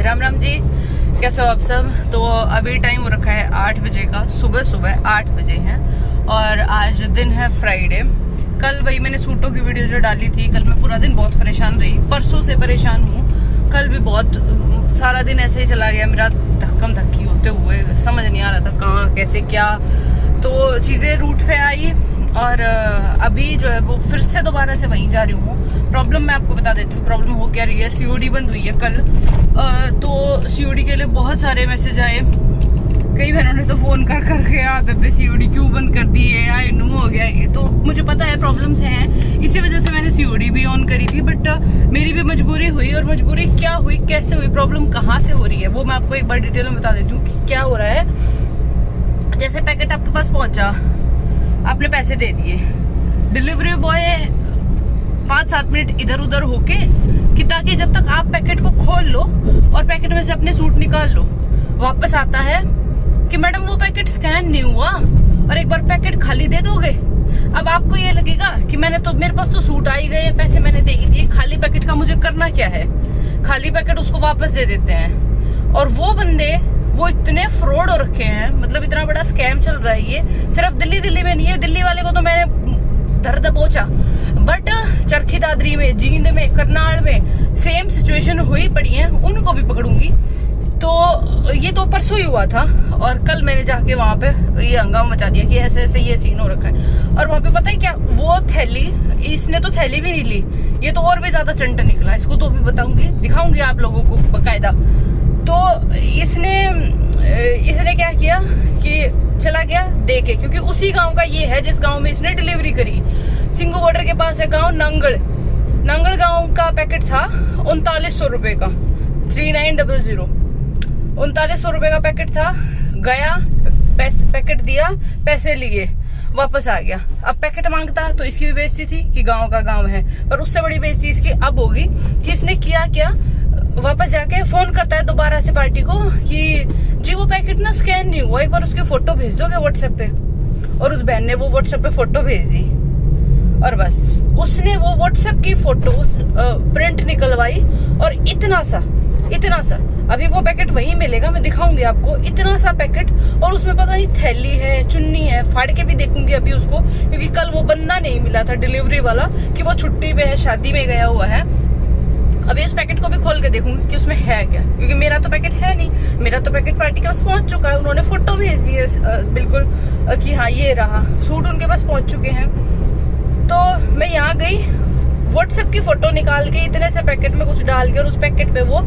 राम राम जी, कैसे हो आप सब। तो अभी टाइम हो रखा है 8 बजे का, सुबह 8 बजे हैं और आज दिन है फ्राइडे। कल वही मैंने सूटों की वीडियो जो डाली थी, कल मैं पूरा दिन बहुत परेशान रही, परसों से परेशान हूँ। कल भी बहुत सारा दिन ऐसे ही चला गया मेरा, धक्कम धक्की होते हुए, समझ नहीं आ रहा था कहाँ कैसे क्या, तो चीज़ें रूट पे आई और अभी जो है वो फिर से दोबारा से वहीं जा रही हूँ। प्रॉब्लम मैं आपको बता देती हूँ, प्रॉब्लम हो क्या रही है। सीओडी बंद हुई है कल, तो सीओडी के लिए बहुत सारे मैसेज आए। कई बहनों ने तो फोन कर करके आप सीओडी क्यों बंद कर दी है, आई नो हो गया ये, तो मुझे पता है प्रॉब्लम्स हैं, इसी वजह से मैंने सीओडी भी ऑन करी थी। बट मेरी भी मजबूरी हुई, और मजबूरी क्या हुई, कैसे हुई, प्रॉब्लम कहाँ से हो रही है, वो मैं आपको एक बार डिटेल में बता देती हूँ कि क्या हो रहा है। जैसे पैकेट आपके पास पहुंचा, आपने पैसे दे दिए, डिलीवरी बॉय 5-7 मिनट इधर उधर होके कि ताकि जब तक आप पैकेट को खोल लो और पैकेट में से अपने सूट निकाल लो, वापस आता है कि मैडम वो पैकेट स्कैन नहीं हुआ और एक बार पैकेट खाली दे दोगे। अब आपको ये लगेगा कि मेरे पास तो सूट आ ही गए, पैसे मैंने दे ही दिए, खाली पैकेट का मुझे करना क्या है। खाली पैकेट उसको वापस दे देते हैं। और वो बंदे वो इतने फ्रॉड हो रखे हैं, मतलब इतना बड़ा स्कैम चल रहा है ये। सिर्फ दिल्ली में नहीं है, दिल्ली वाले को तो मैंने दर्द पहुंचा, बट चरखी दादरी में, जींद में, करनाल में सेम सिचुएशन हुई पड़ी है, उनको भी पकड़ूंगी। तो ये तो परसों ही हुआ था और कल मैंने जाके वहां पे ये हंगामा मचा दिया कि ऐसे ऐसे ये सीन हो रखा है। और वहां पे पता है क्या, वो थैली, इसने तो थैली भी नहीं ली, ये तो और भी ज्यादा चंट निकला। इसको तो भी बताऊंगी, दिखाऊंगी आप लोगों को बकायदा। तो इसने क्या किया कि चला गया दे के, क्योंकि उसी गांव का ये है जिस गांव में इसने डिलीवरी करी। सिंगू बॉर्डर के पास है गांव नंगल गांव का पैकेट था 3900 रुपए का, 3900 3900 रुपए का पैकेट था। गया, पैकेट दिया, पैसे लिए, वापस आ गया। अब पैकेट मांगता है तो इसकी भी बेइज्जती थी कि गांव का गांव है, पर उससे बड़ी बेइज्जती इसकी अब होगी कि इसने किया क्या, वापस जाके फोन करता है दोबारा से पार्टी को कि जी वो पैकेट ना स्कैन नहीं हुआ, एक बार उसकी फोटो भेज दोगे व्हाट्सएप पे। और उस बहन ने वो व्हाट्सएप पे फोटो भेज दी और बस उसने वो व्हाट्सएप की फोटो प्रिंट निकलवाई और इतना सा अभी वो पैकेट वहीं मिलेगा, मैं दिखाऊंगी आपको। इतना सा पैकेट, और उसमें पता नहीं थैली है, चुन्नी है, फाड़ के भी देखूंगी अभी उसको, क्योंकि कल वो बंदा नहीं मिला था डिलीवरी वाला, कि वो छुट्टी पे है, शादी में गया हुआ है। अभी उस पैकेट को भी खोल के देखूंगी कि उसमें है क्या, क्योंकि मेरा तो पैकेट है नहीं, मेरा तो पैकेट पार्टी के पास पहुंच चुका है। उन्होंने फोटो भेज दी है बिल्कुल कि हाँ ये रहा, सूट उनके पास पहुंच चुके हैं। तो मैं यहाँ गई, व्हाट्सएप की फोटो निकाल के इतने से पैकेट में कुछ डाल के, और उस पैकेट पे वो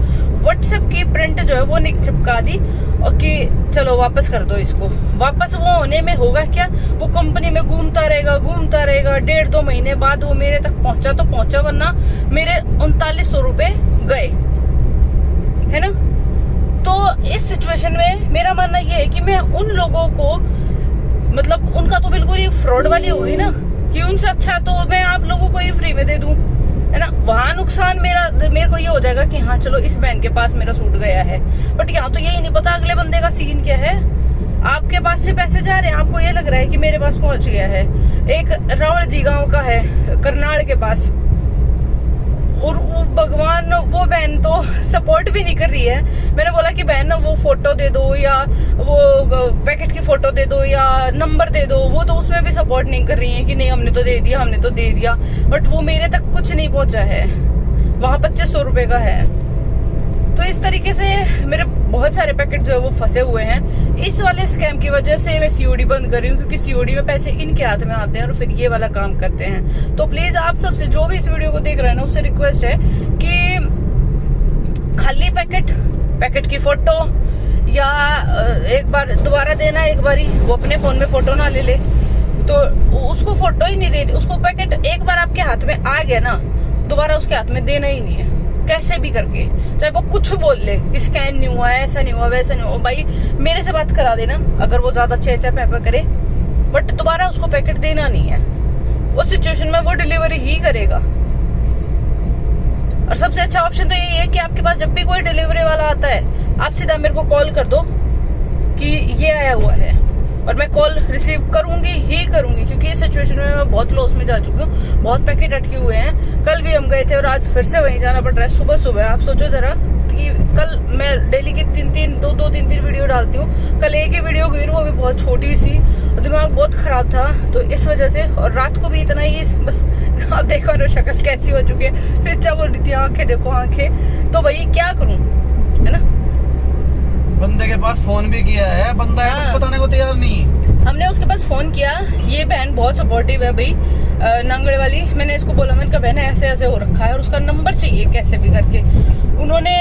व्हाट्सएप की प्रिंट जो है वो चिपका दी और कि चलो वापस कर दो इसको। वापस वो होने में होगा क्या, वो कंपनी में घूमता रहेगा 1.5-2 महीने बाद वो मेरे तक पहुंचा तो पहुंचा, वरना मेरे 3900 रुपए गए, है ना। तो इस सिचुएशन में मेरा मानना ये है कि मैं उन लोगों को, मतलब उनका तो बिल्कुल ही फ्रॉड वाली हो गई ना, कि उनसे अच्छा तो मैं आप लोगों को ही फ्री में दे दूं, है ना। वहां नुकसान मेरे को ये हो जाएगा कि हाँ चलो इस बहन के पास मेरा सूट गया है, बट यहाँ तो यही नहीं पता अगले बंदे का सीन क्या है। आपके पास से पैसे जा रहे हैं, आपको ये लग रहा है कि मेरे पास पहुंच गया है। एक रावलदी गांव का है करनाल के पास, और वो भगवान, वो बहन तो सपोर्ट भी नहीं कर रही है। मैंने बोला कि बहन वो फोटो दे दो, या वो पैकेट की फोटो दे दो, या नंबर दे दो, वो तो उसमें भी सपोर्ट नहीं कर रही है कि नहीं हमने तो दे दिया। बट वो मेरे तक कुछ नहीं पहुंचा है, वहां 2500 रुपए का है। तो इस तरीके से मेरे बहुत सारे पैकेट जो है वो फंसे हुए हैं। इस वाले स्कैम की वजह से मैं सीओडी बंद कर रही हूँ, क्योंकि सीओडी में पैसे इनके हाथ में आते हैं और फिर ये वाला काम करते हैं। तो प्लीज आप सबसे, जो भी इस वीडियो को देख रहे हैं ना, उससे रिक्वेस्ट है कि खाली पैकेट की फोटो, या एक बार दोबारा देना, एक बारी वो अपने फोन में फोटो ना ले ले, तो उसको फोटो ही नहीं देनी। उसको पैकेट एक बार आपके हाथ में आ गया ना, दोबारा उसके हाथ में देना ही नहीं है, कैसे भी करके, चाहे वो कुछ बोल ले कि स्कैन नहीं हुआ, ऐसा नहीं हुआ, वैसा नहीं हुआ। भाई मेरे से बात करा देना अगर वो ज्यादा चेचा पैपा करे, बट दोबारा उसको पैकेट देना नहीं है। उस सिचुएशन में वो डिलीवरी ही करेगा। और सबसे अच्छा ऑप्शन तो यही है कि आपके पास जब भी कोई डिलीवरी वाला आता है, आप सीधा मेरे को कॉल कर दो कि ये आया हुआ है, और मैं कॉल रिसीव करूंगी ही करूंगी, क्योंकि इस सिचुएशन में मैं बहुत लॉस में जा चुकी हूँ। बहुत पैकेट अटके हुए हैं, कल भी हम गए थे और आज फिर से वहीं जाना पड़ रहा है सुबह। आप सोचो जरा कि कल मैं डेली के 2-3 वीडियो डालती हूँ, कल एक ही वीडियो गई, वो भी बहुत छोटी सी, दिमाग बहुत खराब था तो इस वजह से। और रात को भी इतना ही, बस आप देखो ना शक्ल कैसी हो चुकी है। रिचा बोल रही थी आंखें देखो आंखें, तो भाई क्या करूँ, है ना। बंदे के पास फोन भी किया है, बंदा एड्रेस बताने को तैयार नहीं। हमने उसके पास फोन किया, ये बहन बहुत सपोर्टिव है भाई, नांगड़ वाली। मैंने इसको बोला, मैंने कहा बहन ऐसे ऐसे हो रखा है और उसका नंबर चाहिए कैसे भी करके। उन्होंने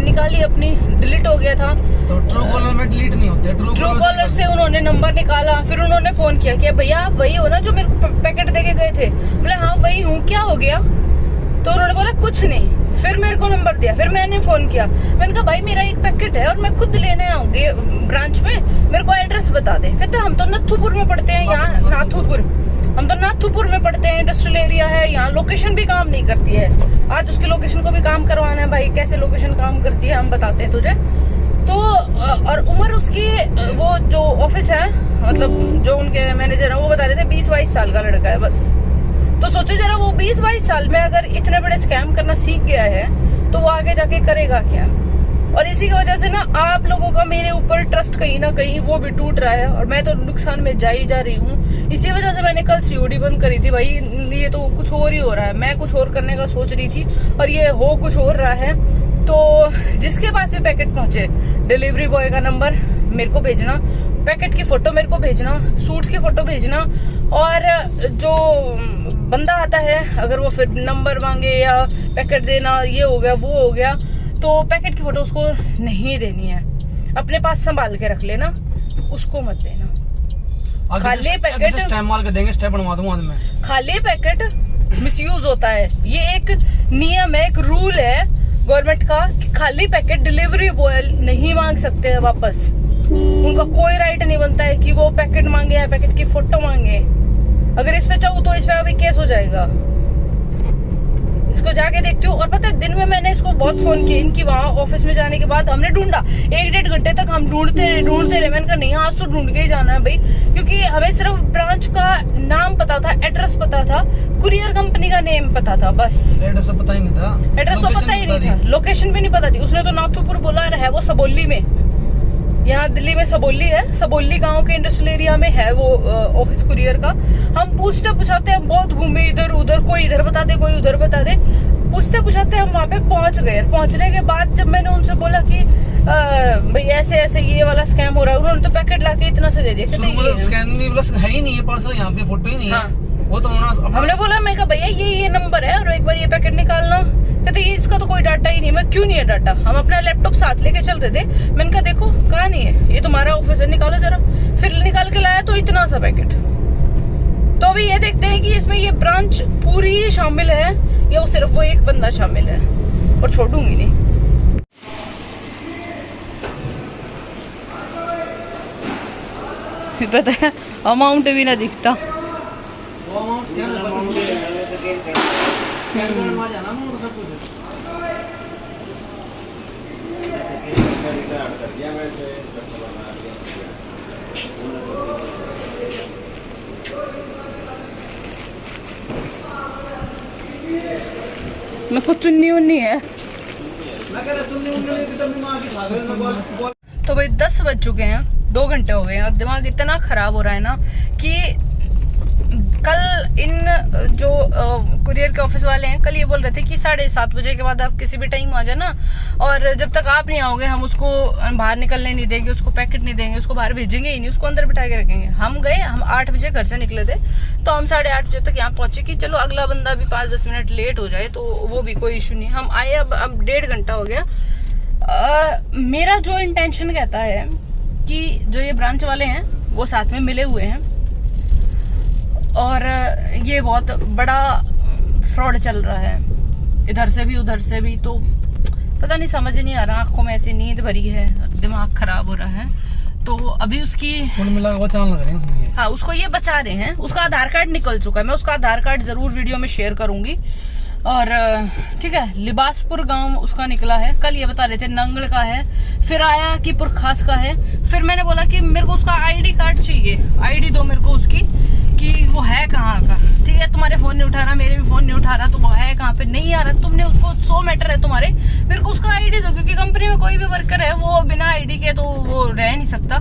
निकाली अपनी, डिलीट हो गया था तो ट्रू कॉलर में डिलीट नहीं होते, ट्रू कॉलर से उन्होंने नंबर निकाला। फिर उन्होंने फोन किया कि भैया आप वही हो ना जो मेरे को पैकेट देके गए थे। बोले हाँ वही हूँ, क्या हो गया। तो उन्होंने बोला कुछ नहीं। फिर मेरे को नंबर दिया, फिर मैंने फोन किया, मैंने कहा भाई मेरा एक पैकेट है और मैं खुद लेने आऊंगी ब्रांच में, मेरे को एड्रेस बता दे। कहते हम तो नथुपुर में पढ़ते हैं, यहाँ नाथुपुर, हम तो नाथुपुर में पढ़ते हैं, इंडस्ट्रियल एरिया है यहाँ, लोकेशन भी काम नहीं करती है। आज उसकी लोकेशन को भी काम करवाना है भाई, कैसे लोकेशन काम करती है हम बताते हैं तुझे। तो और उम्र उसकी, वो जो ऑफिस है मतलब जो उनके मैनेजर है वो बता रहे थे 20-22 साल का लड़का है बस। तो सोचो जरा, वो 20-22 साल में अगर इतने बड़े स्कैम करना सीख गया है तो वो आगे जाके करेगा क्या। और इसी की वजह से ना आप लोगों का मेरे ऊपर ट्रस्ट कहीं ना कहीं वो भी टूट रहा है और मैं तो नुकसान में जा ही जा रही हूँ। इसी वजह से मैंने कल सीओडी बंद करी थी भाई, ये तो कुछ और ही हो रहा है। मैं कुछ और करने का सोच रही थी और ये हो कुछ और रहा है। तो जिसके पास भी पैकेट पहुंचे, डिलीवरी बॉय का नंबर मेरे को भेजना, पैकेट की फोटो मेरे को भेजना, सूट्स की फोटो भेजना। और जो बंदा आता है अगर वो फिर नंबर मांगे या पैकेट देना ये हो गया वो हो गया, तो पैकेट की फोटो उसको नहीं देनी है, अपने पास संभाल के रख लेना, उसको मत देना। खाली पैकेट स्टैम्प मार के देंगे, स्टैम्प बनवा दूंगा मैं। खाली पैकेट मिसयूज होता है, ये एक नियम है, एक रूल है गवर्नमेंट का कि खाली पैकेट डिलीवरी बॉय नहीं मांग सकते हैं वापस। उनका कोई राइट नहीं बनता है कि वो पैकेट मांगे या पैकेट की फोटो मांगे। अगर इस पे चाहूँ तो इस पे अभी केस हो जाएगा। इसको जाके देखती हूँ। और पता है दिन में मैंने इसको बहुत फोन किया, इनकी वहाँ ऑफिस में जाने के बाद हमने ढूंढा 1-1.5 घंटे तक, हम ढूंढते रहे। मैंने कहा नहीं आज तो ढूंढ के ही जाना है भाई, क्योंकि हमें सिर्फ ब्रांच का नाम पता था, एड्रेस पता था, कुरियर कंपनी का नेम पता था, बस। एड्रेस तो पता ही नहीं था, एड्रेस तो पता ही नहीं था, लोकेशन भी नहीं पता थी। उसने तो नाथुपुर बोला है, वो सबोली में, यहाँ दिल्ली में सबोली है, सबोली गांव के इंडस्ट्रियल एरिया में है वो ऑफिस कुरियर का। हम पूछते पुछाते हम बहुत घूमे इधर उधर, कोई इधर बता दे कोई उधर बता दे, पूछते पुछाते हम वहाँ पे पहुंच गए। पहुंचने के बाद जब मैंने उनसे बोला कि भाई ऐसे ऐसे ये वाला स्कैम हो रहा है, उन्होंने तो पैकेट लाके इतना से दे दिया। स्कैम है ही नहीं है, पर्स यहाँ पे फोटो ही नहीं है। वो तो हमने बोला, मैं कहा भैया ये नंबर है और एक बार ये पैकेट निकालना। कहते ये इसका तो कोई डाटा ही नहीं। मैं क्यों नहीं है डाटा, हम अपना लैपटॉप साथ लेके चल रहे थे। मैंने कहा देखो कहाँ नहीं है, ये तुम्हारा ऑफिस है, निकालो जरा। फिर निकाल के लाया तो इतना सा पैकेट। तो अभी ये देखते हैं कि इसमें ये ब्रांच पूरी शामिल है या वो सिर्फ वो एक बंदा शामिल है, और छोड़ूंगी नहीं। पता है अमाउंट भी ना दिखता। मैं कुछ चुन्नी उन्नी है। तो भाई 10 बज चुके हैं, 2 घंटे हो गए हैं और दिमाग इतना खराब हो रहा है ना कि कल इन जो कुरियर के ऑफिस वाले हैं कल ये बोल रहे थे कि 7:30 बजे के बाद आप किसी भी टाइम आ जाना, और जब तक आप नहीं आओगे हम उसको बाहर निकलने नहीं देंगे, उसको पैकेट नहीं देंगे, उसको बाहर भेजेंगे ही नहीं, उसको अंदर बिठा के रखेंगे। हम गए, हम 8 बजे घर से निकले थे, तो हम 8:30 बजे तक यहाँ पहुंचे कि चलो अगला बंदा भी 5-10 मिनट लेट हो जाए तो वो भी कोई इशू नहीं। हम आए, अब 1.5 घंटा हो गया। मेरा जो इंटेंशन कहता है कि जो ये ब्रांच वाले हैं वो साथ में मिले हुए हैं और ये बहुत बड़ा फ्रॉड चल रहा है, इधर से भी उधर से भी। तो पता नहीं, समझ नहीं आ रहा, आंखों में ऐसी नींद भरी है, दिमाग खराब हो रहा है। तो अभी उसकी हाँ उसको ये बचा रहे हैं। उसका आधार कार्ड निकल चुका है, मैं उसका आधार कार्ड जरूर वीडियो में शेयर करूंगी। और ठीक है, लिबासपुर गांव उसका निकला है, कल ये बता रहे थे नंगल का है, फिर आया कि पुरखास का है। फिर मैंने बोला कि मेरे को उसका आईडी कार्ड चाहिए, आईडी दो मेरे को उसकी कि वो है कहाँ का, ठीक है। तुम्हारे फोन नहीं उठा रहा, मेरे भी फोन नहीं उठा रहा, तो वो है कहाँ पे नहीं आ रहा। तुमने उसको 100 मीटर है तुम्हारे, मेरे को उसका आईडी दो, क्योंकि कंपनी में कोई भी वर्कर है वो बिना आईडी के तो वो रह नहीं सकता।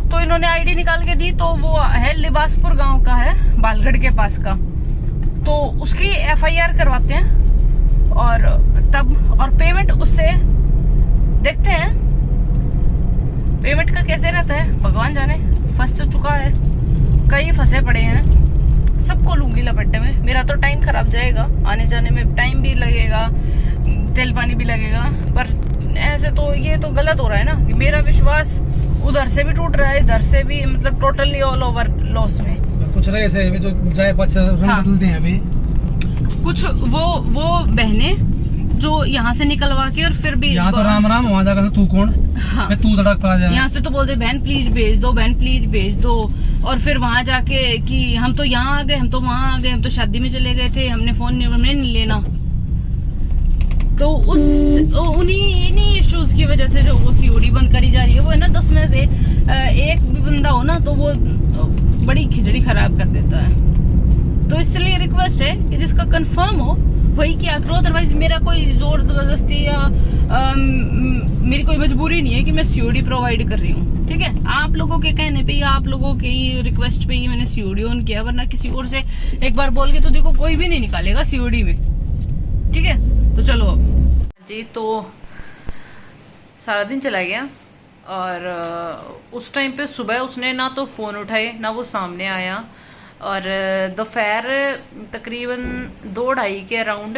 तो इन्होंने आईडी निकाल के दी, तो वो है लिबासपुर गांव का है, बालगढ़ के पास का। तो उसकी FIR करवाते हैं और तब और पेमेंट उससे देखते हैं पेमेंट का कैसे रहता है, भगवान जाने। फंस तो चुका है, कई फंसे पड़े हैं, सबको लूंगी लपेटे में। मेरा तो टाइम खराब जाएगा, आने जाने में टाइम भी लगेगा, तेल पानी भी लगेगा। पर ऐसे तो ये तो गलत हो रहा है ना कि मेरा विश्वास उधर से भी टूट रहा है, इधर से भी, मतलब टोटली ऑल ओवर लॉस में। कुछ रहे ऐसे जो जाए पाछे बदलते हैं अभी कुछ वो बहने जो यहाँ से निकलवा के और फिर भी यहाँ तो राम राम, वहाँ जाकर तू कौन, हाँ, तू धड़क पा जाए। यहाँ से तो बोलते बहन प्लीज भेज दो, बहन प्लीज भेज दो, और फिर वहाँ जाके कि हम तो यहाँ आ गए, हम तो वहाँ आ गए, हम तो शादी में चले गए थे, हमने फोन नहीं लेना। तो उन्हीं इश्यूज की वजह से जो वो COD बंद करी जा रही है, वो है ना 10 में से एक भी बंदा हो ना तो वो बड़ी खिचड़ी खराब कर देता है। तो इसलिए रिक्वेस्ट है कि जिसका कंफर्म हो वही क्या करो, अदरवाइज मेरा कोई जोर जबरदस्ती या मेरी कोई मजबूरी नहीं है कि मैं COD प्रोवाइड कर रही हूँ, ठीक है। आप लोगों के कहने पे ही, आप लोगों के ही रिक्वेस्ट पे ही मैंने COD ऑन किया, वरना किसी और से एक बार बोल के तो देखो कोई भी नहीं निकालेगा COD में, ठीक है। तो चलो जी, तो सारा दिन चला गया और उस टाइम पे सुबह उसने ना तो फोन उठाए ना वो सामने आया, और दोपहर तकरीबन 2-2:30 के अराउंड,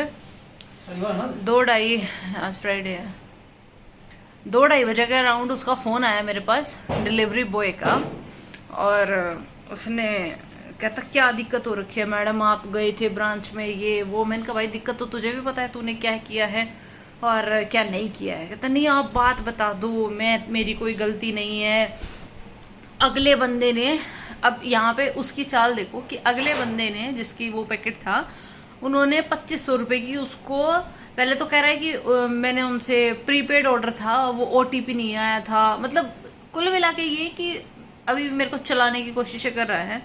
2-2:30, आज फ्राइडे है, 2-2:30 बजे के अराउंड उसका फोन आया मेरे पास डिलीवरी बॉय का। और उसने कहता क्या दिक्कत हो रखी है मैडम, आप गए थे ब्रांच में, ये वो। मैंने कहा भाई दिक्कत तो तुझे भी पता है, तूने क्या किया है और क्या नहीं किया है। कहता नहीं आप बात बता दो, मेरी कोई गलती नहीं है। अगले बंदे ने, अब यहाँ पे उसकी चाल देखो कि अगले बंदे ने जिसकी वो पैकेट था, उन्होंने 2500 रुपए की उसको, पहले तो कह रहा है कि मैंने उनसे प्रीपेड ऑर्डर था, वो OTP नहीं आया था। मतलब कुल मिला के ये कि अभी मेरे को चलाने की कोशिश कर रहा है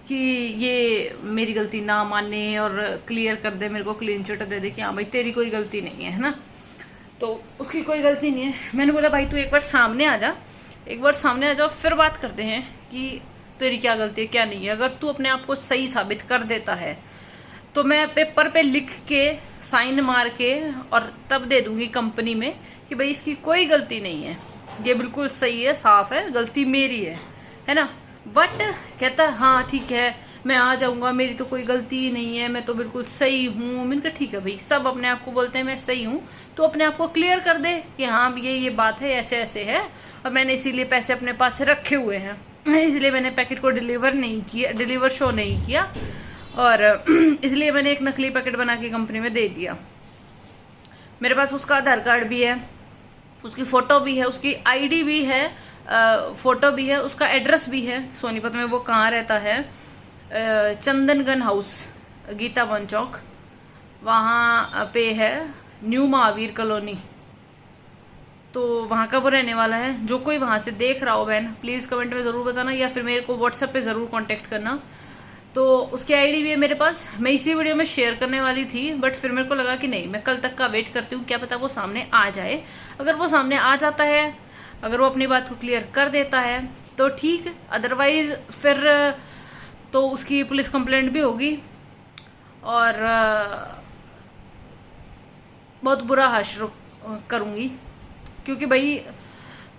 कि ये मेरी गलती ना माने और क्लियर कर दे, मेरे को क्लीन चिट दे दे कि हाँ भाई तेरी कोई गलती नहीं है ना। तो उसकी कोई गलती नहीं है। मैंने बोला भाई तू एक बार सामने आ जा, एक बार सामने आ जाओ, फिर बात करते हैं कि तेरी क्या गलती है क्या नहीं है। अगर तू अपने आप को सही साबित कर देता है तो मैं पेपर पे लिख के साइन मार के और तब दे दूंगी कंपनी में कि भाई इसकी कोई गलती नहीं है, ये बिल्कुल सही है, साफ है, गलती मेरी है ना। बट कहता है हाँ ठीक है मैं आ जाऊंगा, मेरी तो कोई गलती ही नहीं है, मैं तो बिल्कुल सही हूँ। मैंने कहा ठीक है भाई, सब अपने आप को बोलते हैं मैं सही हूँ, तो अपने आप को क्लियर कर दे कि हाँ ये बात है, ऐसे ऐसे है, और मैंने इसीलिए पैसे अपने पास रखे हुए हैं, इसलिए मैंने पैकेट को डिलीवर शो नहीं किया, और इसलिए मैंने एक नकली पैकेट बना के कंपनी में दे दिया। मेरे पास उसका आधार कार्ड भी है, उसकी फोटो भी है, उसकी ID भी है, फोटो भी है, उसका एड्रेस भी है सोनीपत में, वो कहाँ रहता है, चंदनगन हाउस, गीता वन चौक, वहाँ पे है, न्यू महावीर कॉलोनी। तो वहाँ का वो रहने वाला है। जो कोई वहाँ से देख रहा हो बहन, प्लीज़ कमेंट में ज़रूर बताना या फिर मेरे को व्हाट्सएप पे ज़रूर कांटेक्ट करना। तो उसकी ID भी है मेरे पास, मैं इसी वीडियो में शेयर करने वाली थी, बट फिर मेरे को लगा कि नहीं, मैं कल तक का वेट करती हूँ, क्या पता वो सामने आ जाए। अगर वो सामने आ जाता है, अगर वो अपनी बात को क्लियर कर देता है तो ठीक, अदरवाइज फिर तो उसकी पुलिस कंप्लेंट भी होगी और बहुत बुरा हश्र करूँगी, क्योंकि भाई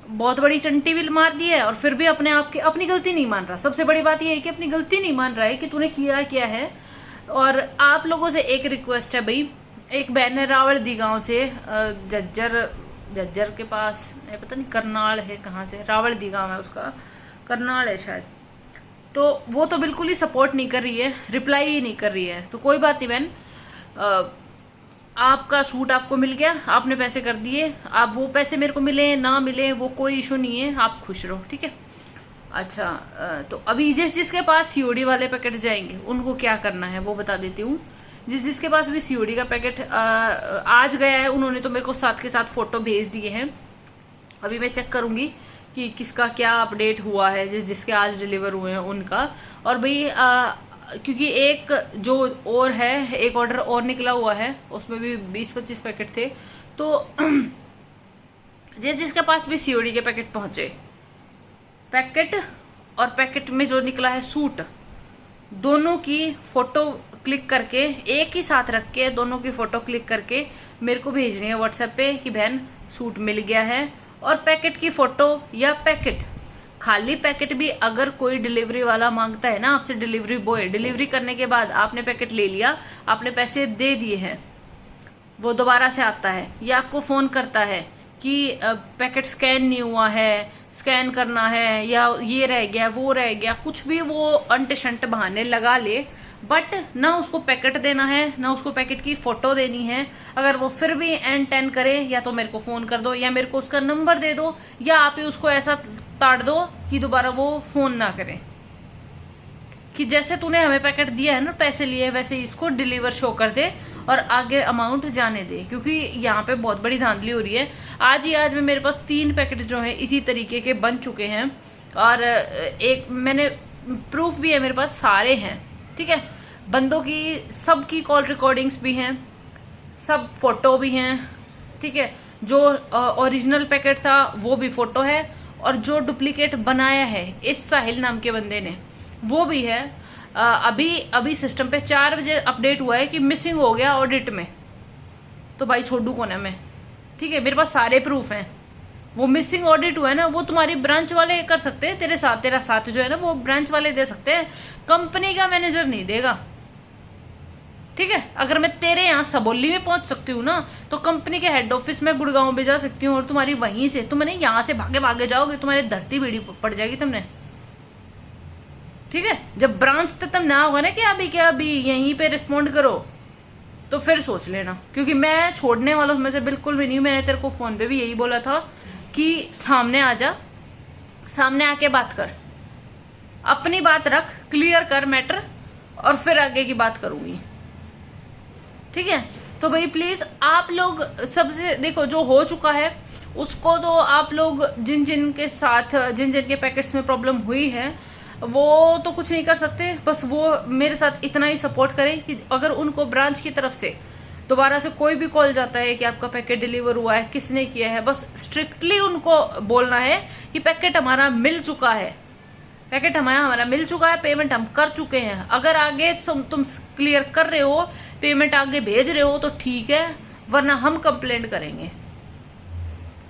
बहुत बड़ी चंटी भी मार दी है और फिर भी अपने आप की अपनी गलती नहीं मान रहा। सबसे बड़ी बात यह है कि अपनी गलती नहीं मान रहा है कि तूने किया क्या है। और आप लोगों से एक रिक्वेस्ट है भाई, एक बहन है रावलदी गांव से, जज्जर के पास, पता नहीं करनाल है कहाँ से, रावलदी गांव है उसका, करनाल है शायद। तो वो तो बिल्कुल ही सपोर्ट नहीं कर रही है, रिप्लाई ही नहीं कर रही है। तो कोई बात नहीं बहन, आपका सूट आपको मिल गया, आपने पैसे कर दिए, आप वो पैसे मेरे को मिले ना मिले वो कोई इशू नहीं है, आप खुश रहो, ठीक है। अच्छा, तो अभी जिसके पास COD वाले पैकेट जाएंगे उनको क्या करना है वो बता देती हूँ। जिसके पास भी COD का पैकेट आज गया है, उन्होंने तो मेरे को साथ के साथ फोटो भेज दिए हैं। अभी मैं चेक करूंगी कि किसका क्या अपडेट हुआ है, जिसके आज डिलीवर हुए हैं उनका। और भाई क्योंकि एक जो और है, एक ऑर्डर और निकला हुआ है, उसमें भी 20-25 पैकेट थे। तो जिसके पास भी सीओडी के पैकेट पहुंचे, पैकेट और पैकेट में जो निकला है सूट, दोनों की फोटो क्लिक करके एक ही साथ रख के दोनों की फोटो क्लिक करके मेरे को भेजनी है व्हाट्सएप पे कि बहन सूट मिल गया है। और पैकेट की फोटो या पैकेट, खाली पैकेट भी अगर कोई डिलीवरी वाला मांगता है ना आपसे, डिलीवरी बॉय, डिलीवरी करने के बाद आपने पैकेट ले लिया, आपने पैसे दे दिए हैं, वो दोबारा से आता है या आपको फोन करता है कि पैकेट स्कैन नहीं हुआ है, स्कैन करना है, या ये रह गया वो रह गया, कुछ भी वो अंट शंट बहाने लगा ले, बट ना उसको पैकेट देना है ना उसको पैकेट की फोटो देनी है। अगर वो फिर भी एन टेन करे, या तो मेरे को फोन कर दो या मेरे को उसका नंबर दे दो, या आप ही उसको ऐसा ताड़ दो कि दोबारा वो फोन ना करे, कि जैसे तूने हमें पैकेट दिया है ना, पैसे लिए, वैसे इसको डिलीवर शो कर दे और आगे अमाउंट जाने दे। क्योंकि यहाँ पे बहुत बड़ी धांधली हो रही है। आज में मेरे पास 3 पैकेट जो है इसी तरीके के बन चुके हैं, और एक मैंने प्रूफ भी है मेरे पास, सारे हैं, ठीक है। बंदों की सबकी कॉल रिकॉर्डिंग्स भी हैं, सब फोटो भी हैं, ठीक है। जो ओरिजिनल पैकेट था वो भी फोटो है, और जो डुप्लीकेट बनाया है इस साहिल नाम के बंदे ने, वो भी है। अभी सिस्टम पे 4 बजे अपडेट हुआ है कि मिसिंग हो गया ऑडिट में। तो भाई छोड़ू कौन है मैं, ठीक है। मेरे पास सारे प्रूफ हैं। वो मिसिंग ऑडिट हुआ है ना, वो तुम्हारी ब्रांच वाले कर सकते हैं, तेरा साथ जो है ना वो ब्रांच वाले दे सकते हैं, कंपनी का मैनेजर नहीं देगा, ठीक है। अगर मैं तेरे यहाँ सबोली में पहुंच सकती हूँ ना, तो कंपनी के हेड ऑफिस में गुड़गांव भी जा सकती हूँ, और तुम्हारी वहीं से, तुम नहीं यहाँ से भागे जाओगे, तुम्हारी धरती बीड़ी पड़ जाएगी तुमने, ठीक है। जब ब्रांच तक तब ना होगा ना कि अभी यहीं पे रिस्पॉन्ड करो, तो फिर सोच लेना, क्योंकि मैं छोड़ने वालों में से बिल्कुल भी नहीं। मैंने तेरे को फोन पे भी यही बोला था कि सामने आ जा, सामने आके बात कर, अपनी बात रख, क्लियर कर मैटर, और फिर आगे की बात करूंगी, ठीक है। तो भाई प्लीज आप लोग सबसे देखो, जो हो चुका है उसको तो आप लोग जिन जिन के साथ, जिन जिन के पैकेट्स में प्रॉब्लम हुई है, वो तो कुछ नहीं कर सकते। बस वो मेरे साथ इतना ही सपोर्ट करें कि अगर उनको ब्रांच की तरफ से दोबारा से कोई भी कॉल जाता है कि आपका पैकेट डिलीवर हुआ है, किसने किया है, बस स्ट्रिक्टली उनको बोलना है कि पैकेट हमारा मिल चुका है, पैकेट हमारा मिल चुका है, पेमेंट हम कर चुके हैं। अगर आगे तुम क्लियर कर रहे हो, पेमेंट आगे भेज रहे हो, तो ठीक है, वरना हम कंप्लेंट करेंगे।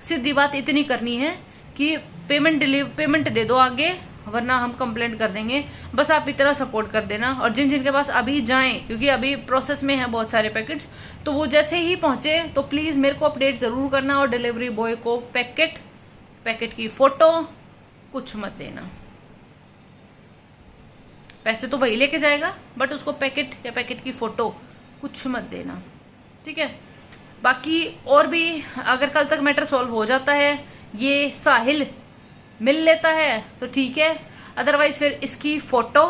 सीधी बात इतनी करनी है कि पेमेंट दे दो आगे, वरना हम कंप्लेंट कर देंगे। बस आप इतना सपोर्ट कर देना। और जिन जिनके पास अभी जाएं, क्योंकि अभी प्रोसेस में है बहुत सारे पैकेट्स, तो वो जैसे ही पहुंचे तो प्लीज मेरे को अपडेट जरूर करना, और डिलीवरी बॉय को पैकेट की फोटो कुछ मत देना। पैसे तो वही लेके जाएगा, बट उसको पैकेट या पैकेट की फोटो कुछ मत देना, ठीक है। बाकी और भी अगर कल तक मैटर सॉल्व हो जाता है, ये साहिल मिल लेता है तो ठीक है, अदरवाइज फिर इसकी फोटो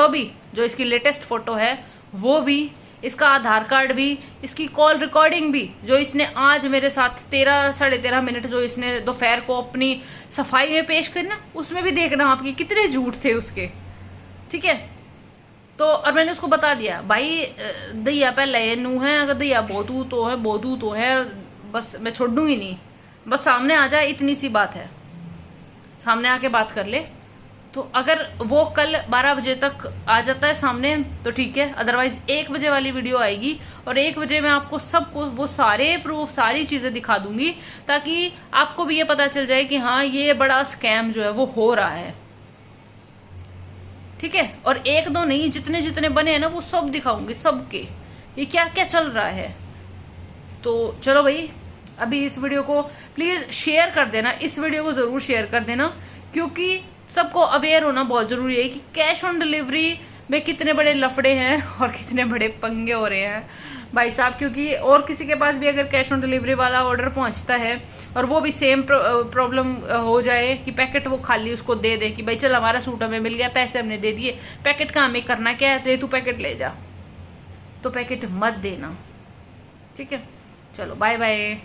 भी, जो इसकी लेटेस्ट फोटो है वो भी, इसका आधार कार्ड भी, इसकी कॉल रिकॉर्डिंग भी, जो इसने आज मेरे साथ 13-13.5 मिनट जो इसने दोपहर को अपनी सफाई में पेश करी ना, उसमें भी देखना आपके कितने झूठ थे उसके, ठीक है। तो और मैंने उसको बता दिया, भाई दैया पहले नू है, अगर दैया बोतू तो है, बस मैं छोड़ दूंगी नहीं, बस सामने आ जाए, इतनी सी बात है, सामने आके बात कर ले। तो अगर वो कल 12 बजे तक आ जाता है सामने तो ठीक है, अदरवाइज 1 बजे वाली वीडियो आएगी, और 1 बजे मैं आपको सबको वो सारे प्रूफ, सारी चीजें दिखा दूंगी, ताकि आपको भी ये पता चल जाए कि हाँ ये बड़ा स्कैम जो है वो हो रहा है, ठीक है। और 1-2 नहीं, जितने जितने बने हैं ना वो सब दिखाऊंगी, सबके ये क्या क्या चल रहा है। तो चलो भाई, अभी इस वीडियो को प्लीज शेयर कर देना, इस वीडियो को जरूर शेयर कर देना, क्योंकि सबको अवेयर होना बहुत जरूरी है कि कैश ऑन डिलीवरी में कितने बड़े लफड़े हैं और कितने बड़े पंगे हो रहे हैं भाई साहब। क्योंकि और किसी के पास भी अगर कैश ऑन डिलीवरी वाला ऑर्डर पहुंचता है और वो भी सेम प्रॉब्लम हो जाए कि पैकेट वो खाली उसको दे दे कि भाई चल हमारा सूट हमें मिल गया, पैसे हमने दे दिए, पैकेट का हमें करना क्या है, तू पैकेट ले जा, तो पैकेट मत देना, ठीक है। चलो बाय बाय।